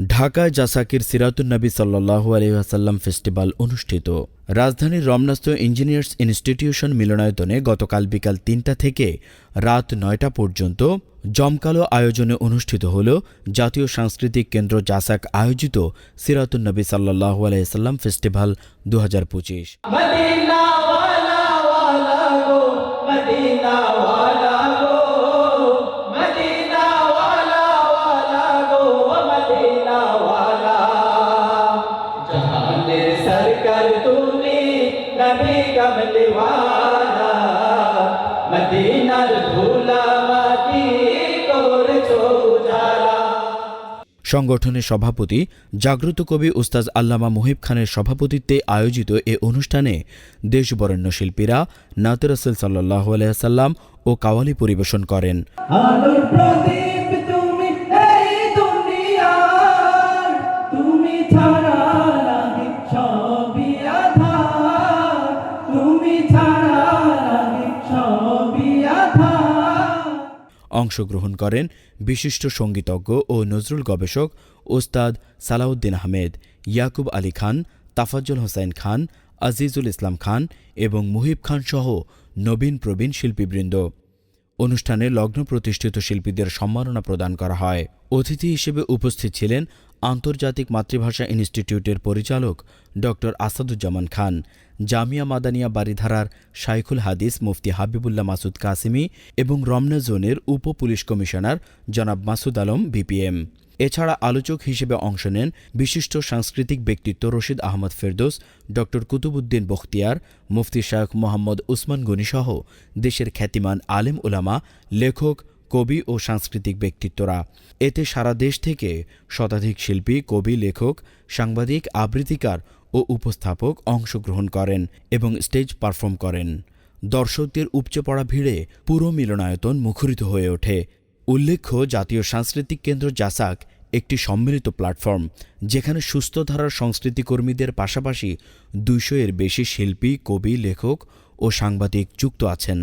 ঢাকায় জাসাকির সিরাতুন্নবী সাল্লাল্লাহু আলাইহি ওয়াসাল্লাম ফেস্টিভ্যাল অনুষ্ঠিত। রাজধানীর রমনাস্থ ইঞ্জিনিয়ার্স ইনস্টিটিউশন মিলনায়তনে গতকাল বিকাল ৩টা থেকে রাত ৯টা পর্যন্ত জমকালো আয়োজনে অনুষ্ঠিত হল জাতীয় সাংস্কৃতিক কেন্দ্র জাসাক আয়োজিত সিরাতুন্নবী সাল্লাল্লাহু আলাইহি ওয়াসাল্লাম ফেস্টিভ্যাল ২০২৫। সংগঠনের সভাপতি জাগ্রত কবি উস্তাজ আল্লামা মুহিব খানের সভাপতিত্বে আয়োজিত এ অনুষ্ঠানে দেশবরেণ্য শিল্পীরা নাতে রাসূল সাল্লাল্লাহু আলাইহি ওয়াসাল্লাম ও কাওয়ালি পরিবেশন করেন। অংশগ্রহণ করেন বিশিষ্ট সঙ্গীতজ্ঞ ও নজরুল গবেষক ওস্তাদ সালাউদ্দিন আহমেদ, ইয়াকুব আলী খান, তাফাজ্জল হোসাইন খান, আজিজুল ইসলাম খান এবং মুহিব খান সহ নবীন প্রবীণ শিল্পীবৃন্দ। অনুষ্ঠানে লগ্ন প্রতিষ্ঠিত শিল্পীদের সম্মাননা প্রদান করা হয়। অতিথি হিসেবে উপস্থিত ছিলেন আন্তর্জাতিক মাতৃভাষা ইনস্টিটিউটের পরিচালক ড আসাদুজ্জামান খান, জামিয়া মাদানিয়া বারিধারার শাইখুল হাদিস মুফতি হাবিবুল্লাহ মাসুদ কাসিমি এবং রমনা জোনের উপ পুলিশ কমিশনার জনাব মাসুদ আলম বিপিএম। এছাড়া আলোচক হিসেবে অংশ নেন বিশিষ্ট সাংস্কৃতিক ব্যক্তিত্ব রশিদ আহমদ ফেরদৌস, ড কুতুবুদ্দিন বখতিয়ার, মুফতি শায়খ মোহাম্মদ উসমান গনিসহ দেশের খ্যাতিমান আলেম উলামা, লেখক, কবি ও সাংস্কৃতিক ব্যক্তিত্বরা। এতে সারা দেশ থেকে শতাধিক শিল্পী, কবি, লেখক, সাংবাদিক, আবৃত্তিকার ও উপস্থাপক অংশগ্রহণ করেন এবং স্টেজ পারফর্ম করেন। দর্শকদের উপচে পড়া ভিড়ে পুরো মিলনায়তন মুখরিত হয়ে ওঠে। উল্লেখ্য, জাতীয় সাংস্কৃতিক কেন্দ্র জাসাক একটি সম্মিলিত প্ল্যাটফর্ম, যেখানে সুস্থ ধারার সংস্কৃতিকর্মীদের পাশাপাশি ২০০-এর বেশি শিল্পী, কবি, লেখক ও সাংবাদিক যুক্ত আছেন।